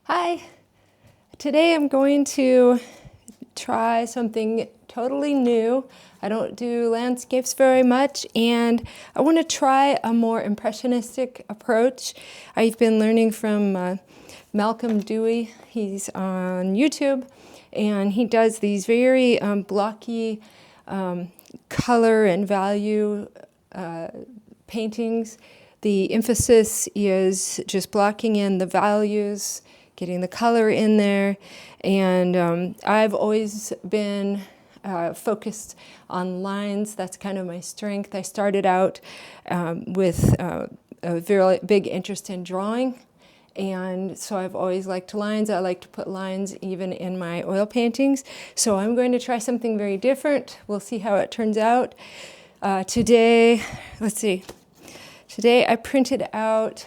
Hi, today I'm going to try something totally new. I don't do landscapes very much, and I want to try a more impressionistic approach. I've been learning from Malcolm Dewey. He's on YouTube, and he does these very blocky color and value paintings. The emphasis is just blocking in the values, getting the color in there, and I've always been focused on lines. That's kind of my strength. I started out with a very big interest in drawing, and so I've always liked lines. I like to put lines even in my oil paintings. So I'm going to try something very different. We'll see how it turns out. Today I printed out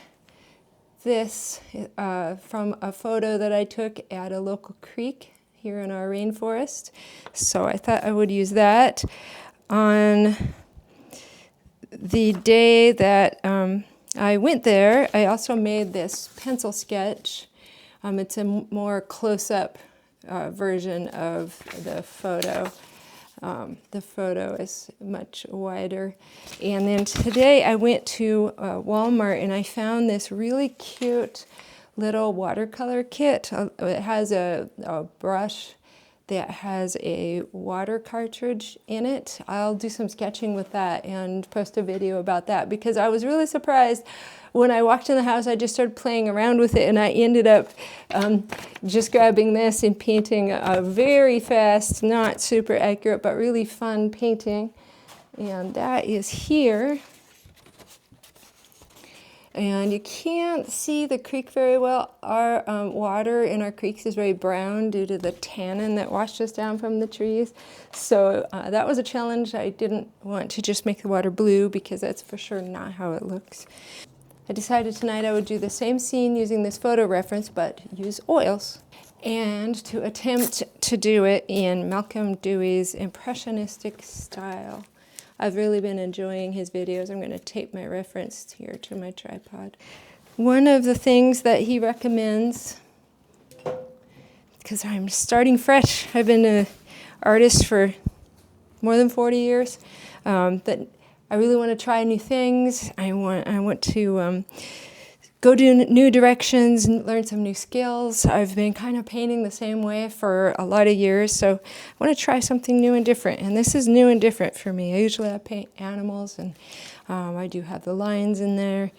this from a photo that I took at a local creek here in our rainforest. So I thought I would use that. On the day that I went there, I also made this pencil sketch. It's a more close-up version of the photo. The photo is much wider. And then today I went to Walmart and I found this really cute little watercolor kit. It has a brush that has a water cartridge in it. I'll do some sketching with that and post a video about that, because I was really surprised when I walked in the house. I just started playing around with it, and I ended up just grabbing this and painting a very fast, not super accurate, but really fun painting. And that is here. And you can't see the creek very well. Our water in our creeks is very brown due to the tannin that washes down from the trees. So that was a challenge. I didn't want to just make the water blue, because that's for sure not how it looks. I decided tonight I would do the same scene using this photo reference, but use oils. And to attempt to do it in Malcolm Dewey's impressionistic style. I've really been enjoying his videos. I'm going to tape my reference here to my tripod. One of the things that he recommends, because I'm starting fresh, I've been an artist for more than 40 years, that I really want to try new things. I want to go to new directions and learn some new skills. I've been kind of painting the same way for a lot of years, so I want to try something new and different. And this is new and different for me. I paint animals, and I do have the lines in there.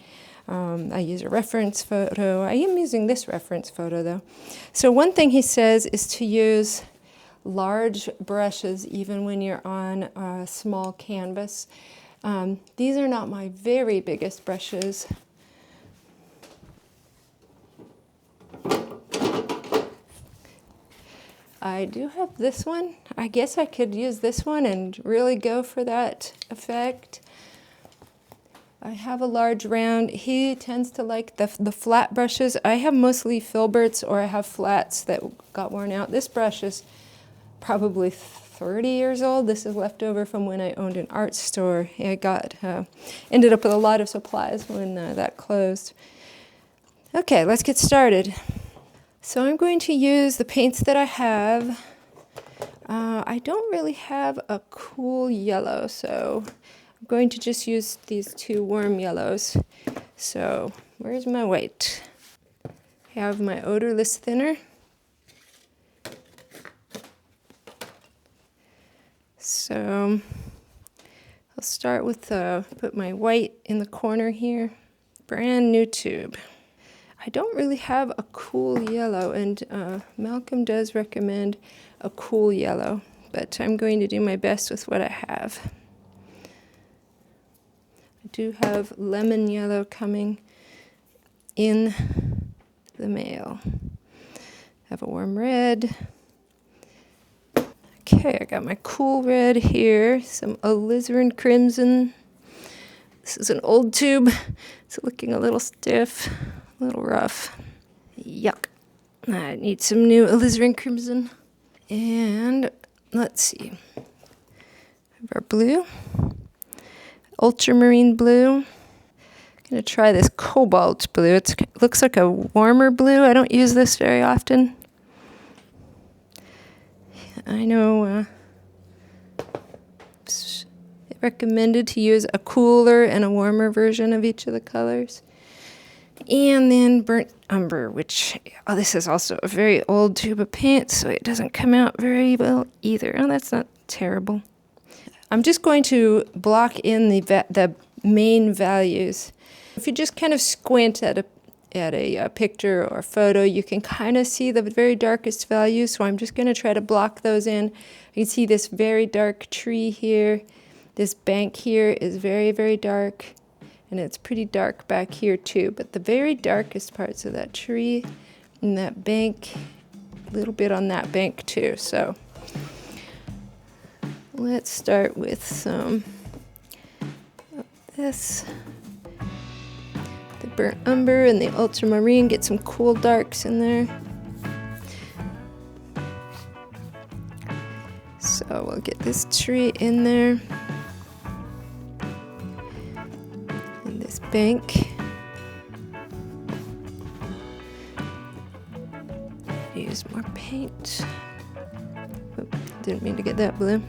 I use a reference photo. I am using this reference photo, though. So one thing he says is to use large brushes even when you're on a small canvas. These are not my very biggest brushes. I do have this one. I guess I could use this one and really go for that effect. I have a large round. He tends to like the flat brushes. I have mostly filberts, or I have flats that got worn out. This brush is probably 30 years old. This is left over from when I owned an art store. I ended up with a lot of supplies when that closed. Okay, let's get started. So I'm going to use the paints that I have. I don't really have a cool yellow, so I'm going to just use these two warm yellows. So where's my white? I have my odorless thinner. So I'll start with put my white in the corner here. Brand new tube. I don't really have a cool yellow, and Malcolm does recommend a cool yellow, but I'm going to do my best with what I have. I do have lemon yellow coming in the mail. I have a warm red. Okay, I got my cool red here, some alizarin crimson. This is an old tube. It's looking a little stiff, a little rough. Yuck. I need some new alizarin crimson. And let's see. We have our blue, ultramarine blue. going to try this cobalt blue. It looks like a warmer blue. I don't use this very often. I know it's recommended to use a cooler and a warmer version of each of the colors. And then burnt umber, which, oh, this is also a very old tube of paint, so it doesn't come out very well either. Oh, that's not terrible. I'm just going to block in the main values. If you just kind of squint at a picture or a photo, you can kind of see the very darkest values, so I'm just going to try to block those in. You can see this very dark tree here. This bank here is very, very dark. And it's pretty dark back here too, but the very darkest parts of that tree and that bank, a little bit on that bank too. So let's start with some of this, the burnt umber and the ultramarine, get some cool darks in there. So we'll get this tree in there. Bank. Use more paint. Oop, didn't mean to get that blue.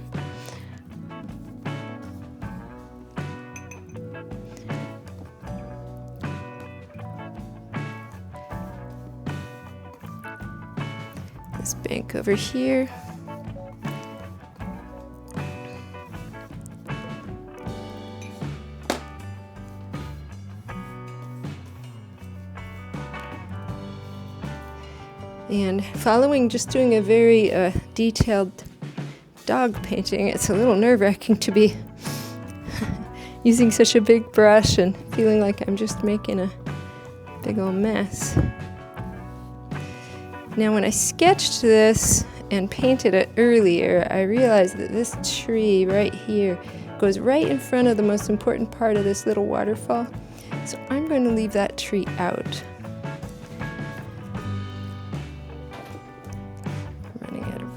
This bank over here. And following just doing a very detailed dog painting, it's a little nerve-wracking to be using such a big brush and feeling like I'm just making a big old mess. Now when I sketched this and painted it earlier, I realized that this tree right here goes right in front of the most important part of this little waterfall. So I'm going to leave that tree out.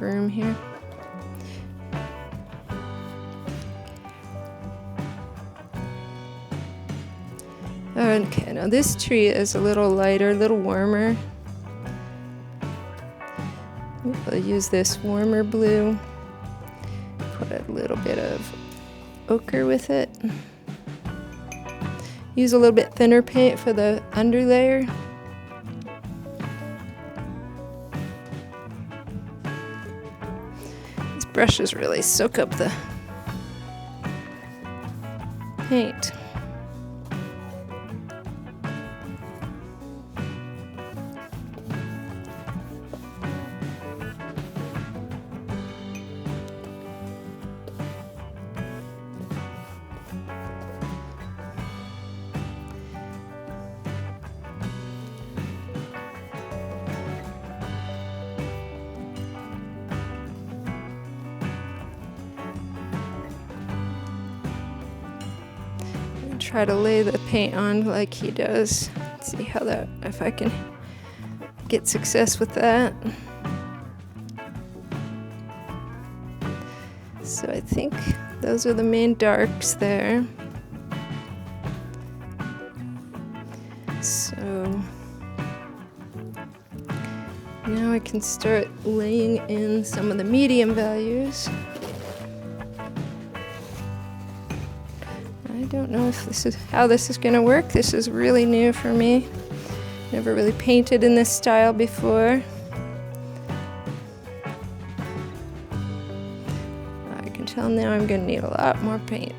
Room here. Okay, now this tree is a little lighter, a little warmer. We'll use this warmer blue. Put a little bit of ochre with it. Use a little bit thinner paint for the underlayer. Brushes really soak up the paint. Try to lay the paint on like he does. See how that, if I can get success with that. So I think those are the main darks there. So now I can start laying in some of the medium values. I don't know if this is how this is going to work. This is really new for me. Never really painted in this style before. I can tell now I'm going to need a lot more paint.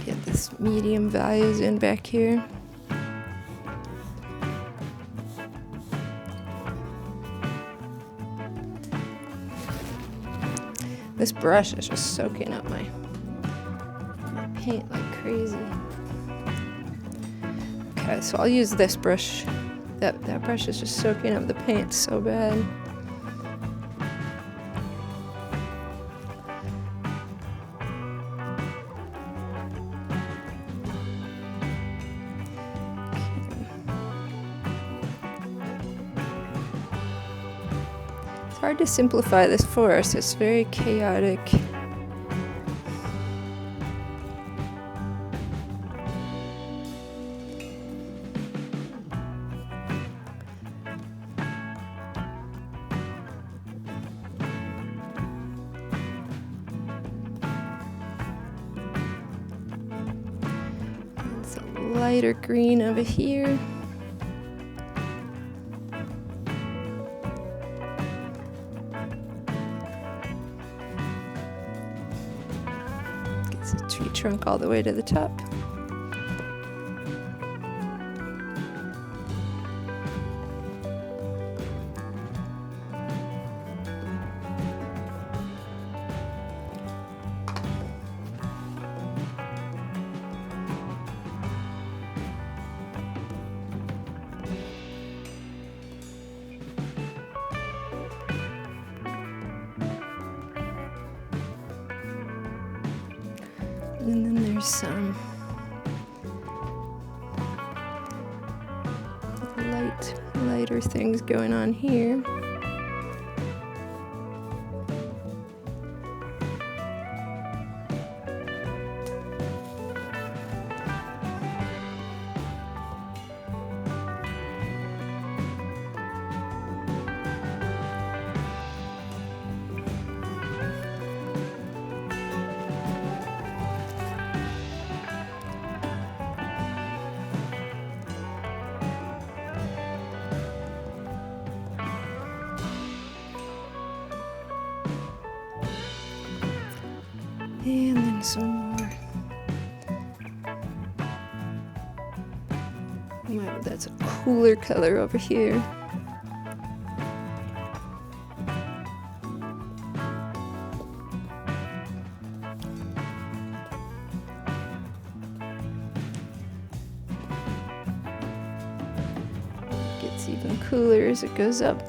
Get this medium values in back here. This brush is just soaking up my paint like crazy. Okay, so I'll use this brush. That brush is just soaking up the paint so bad. hard to simplify this forest. It's very chaotic. It's a lighter green over here. Gets the tree trunk all the way to the top. And then there's some lighter things going on here. And then some more. Wow, that's a cooler color over here. Gets even cooler as it goes up.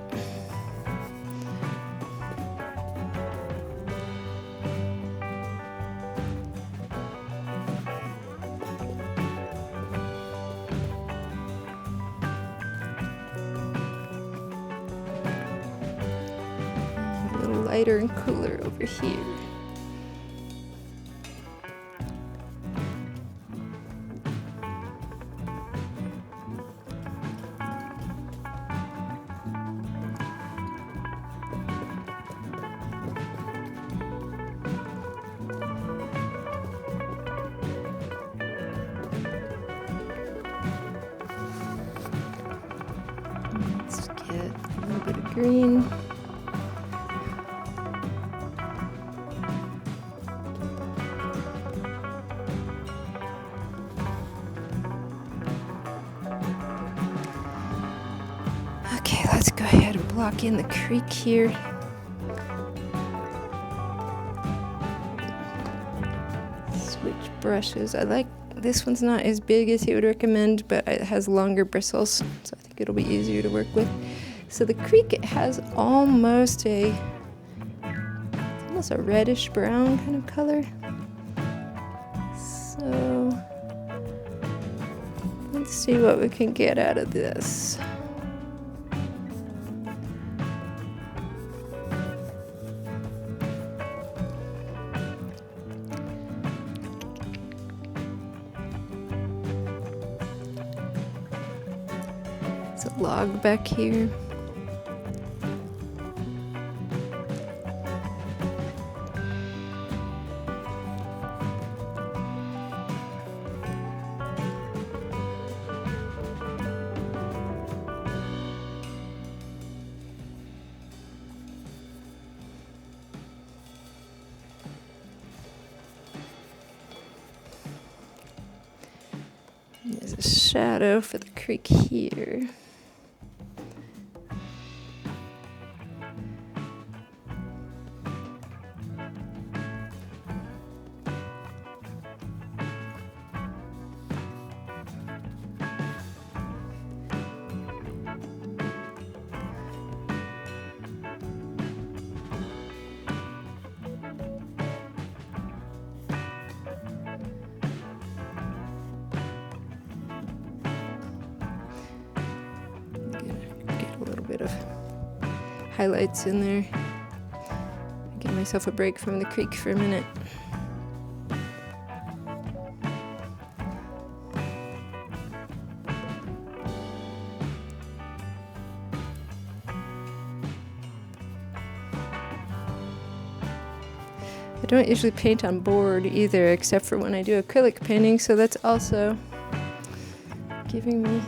Lighter and cooler over here. Let's get a little bit of green. Okay, let's go ahead and block in the creek here. Switch brushes. I like this one's not as big as he would recommend, but it has longer bristles, so I think it'll be easier to work with. So the creek, it has almost a reddish brown kind of color. So let's see what we can get out of this. It's a log back here. There's a shadow for the creek here. highlights in there. Give myself a break from the creek for a minute. I don't usually paint on board either, except for when I do acrylic painting, so that's also giving me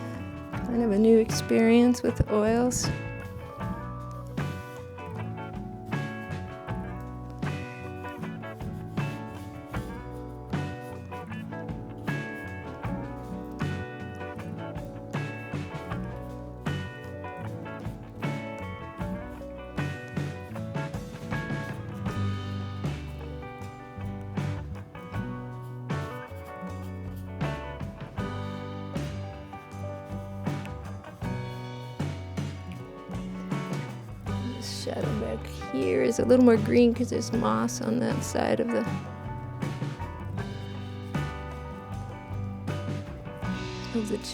kind of a new experience with oils. Shadow back here is a little more green because there's moss on that side of the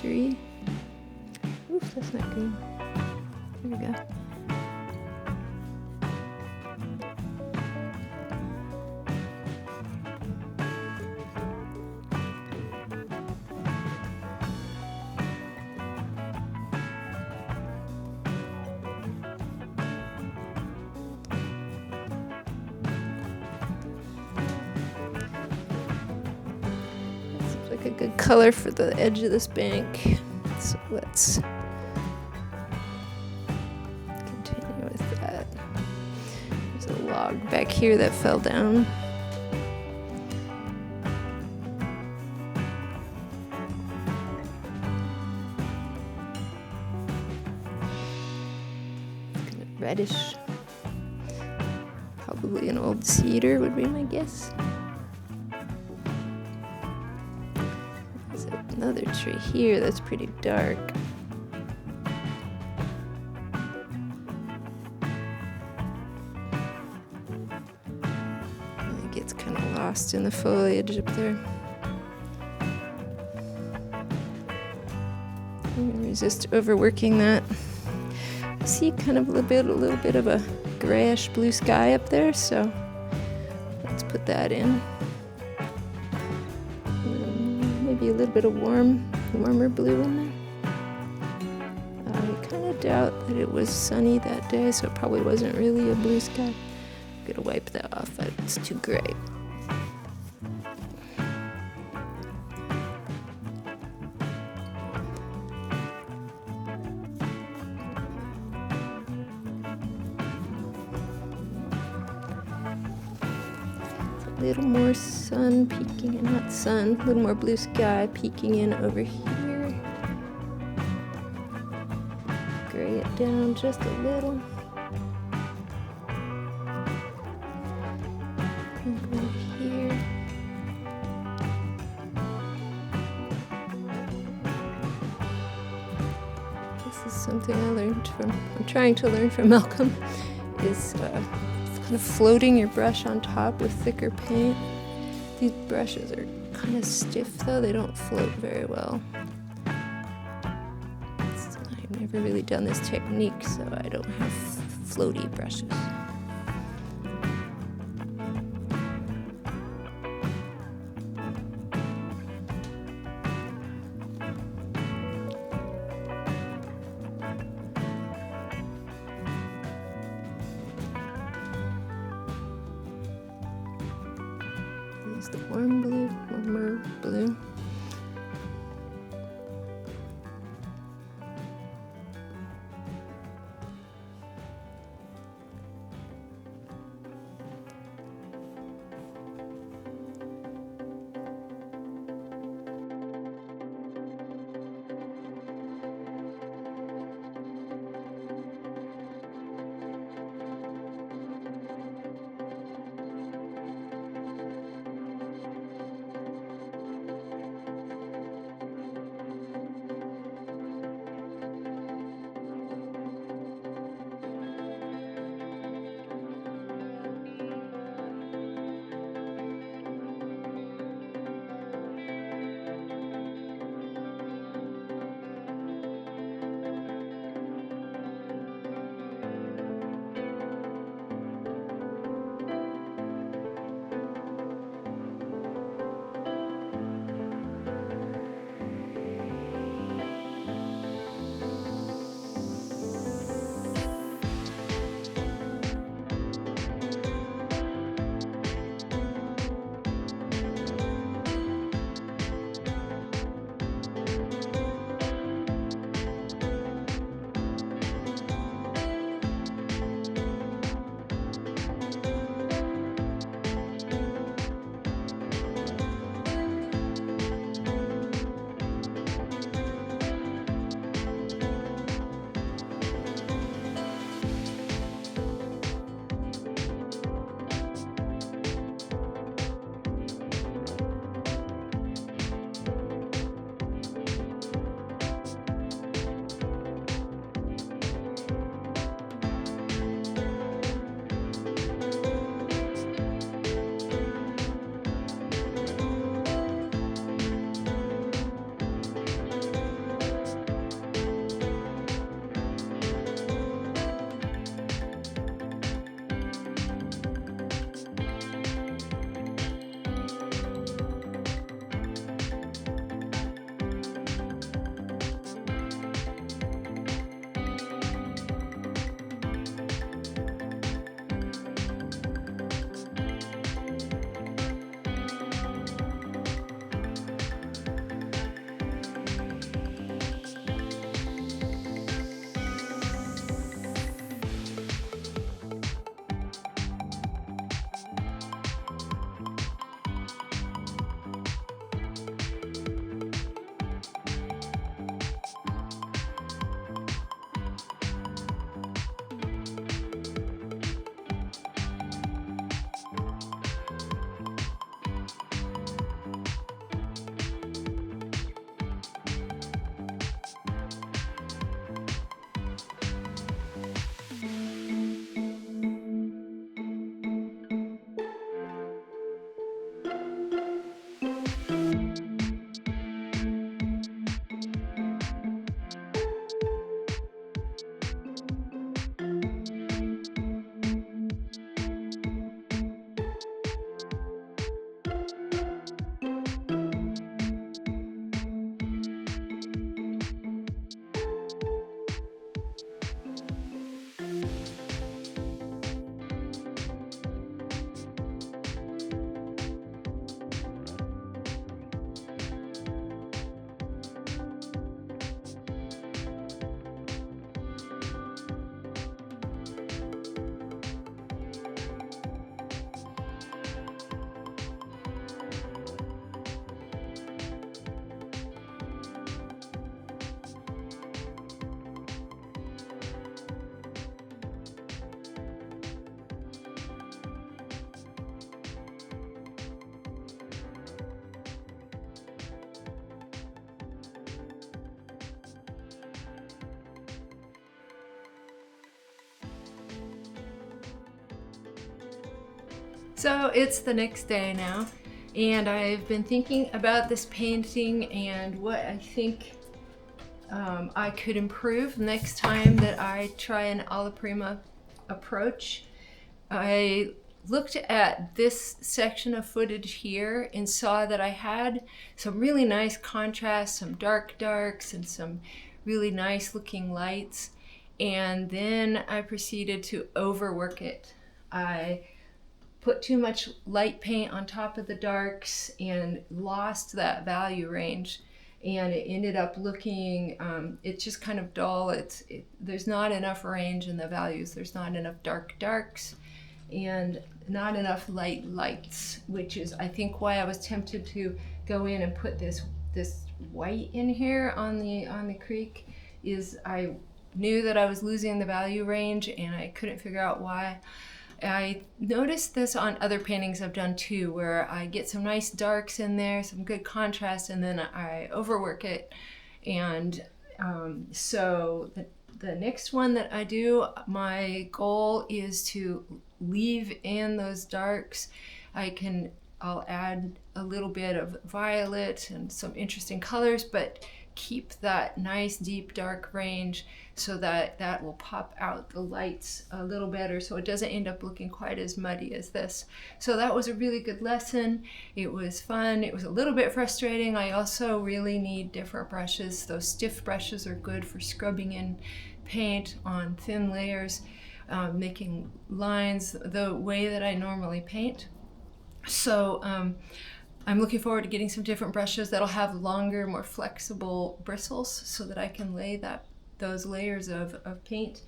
tree. Oof, that's not green. There we go. Like a good color for the edge of this bank. So let's continue with that. There's a log back here that fell down. Kind of reddish. Probably an old cedar would be my guess. Another tree here that's pretty dark. It gets kind of lost in the foliage up there. I'm gonna resist overworking that. I see kind of a little bit of a grayish blue sky up there, so let's put that in. Maybe a little bit of warmer blue in there. I kind of doubt that it was sunny that day, so it probably wasn't really a blue sky. I'm gonna wipe that off, it's too gray. A little more sun peeking in, not sun, a little more blue sky peeking in over here. Gray it down just a little. And over here. This is something I learned from, I'm trying to learn from Malcolm, is kind of floating your brush on top with thicker paint. These brushes are kind of stiff though, they don't float very well. I've never really done this technique, so I don't have floaty brushes. There's the warmer blue. So it's the next day now, and I've been thinking about this painting and what I think I could improve next time that I try an Alla Prima approach. I looked at this section of footage here and saw that I had some really nice contrast, some darks and some really nice looking lights, and then I proceeded to overwork it. I put too much light paint on top of the darks and lost that value range, and it ended up looking it's just kind of dull. There's not enough range in the values. There's not enough darks and not enough lights, which is I think why I was tempted to go in and put this white in here on the creek. Is I knew that I was losing the value range and I couldn't figure out why. I noticed this on other paintings I've done too, where I get some nice darks in there, some good contrast, and then I overwork it. And so the next one that I do, my goal is to leave in those darks. I'll add a little bit of violet and some interesting colors, but keep that nice deep dark range so that will pop out the lights a little better, so it doesn't end up looking quite as muddy as this. So that was a really good lesson. It was fun. It was a little bit frustrating. I also really need different brushes. Those stiff brushes are good for scrubbing in paint on thin layers, making lines the way that I normally paint. So I'm looking forward to getting some different brushes that'll have longer, more flexible bristles so that I can lay those layers of paint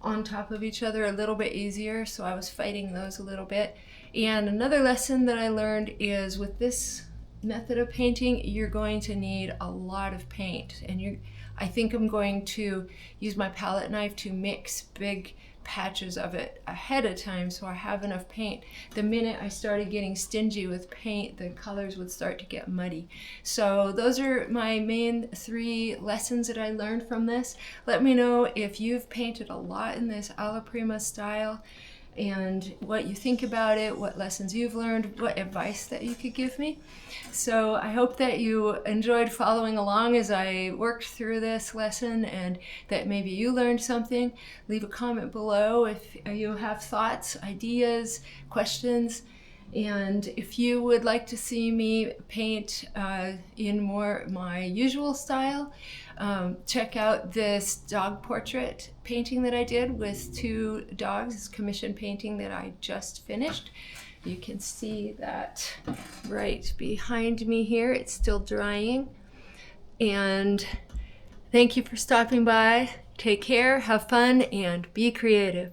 on top of each other a little bit easier. So I was fighting those a little bit. And another lesson that I learned is with this method of painting, you're going to need a lot of paint. And I think I'm going to use my palette knife to mix big patches of it ahead of time so I have enough paint. The minute I started getting stingy with paint, the colors would start to get muddy. So those are my main 3 lessons that I learned from this. Let me know if you've painted a lot in this Alla Prima style and what you think about it, what lessons you've learned, what advice that you could give me. So I hope that you enjoyed following along as I worked through this lesson and that maybe you learned something. Leave a comment below if you have thoughts, ideas, questions. And if you would like to see me paint in more my usual style, check out this dog portrait painting that I did with 2 dogs. It's a commission painting that I just finished. You can see that right behind me here. It's still drying. And thank you for stopping by. Take care, have fun, and be creative.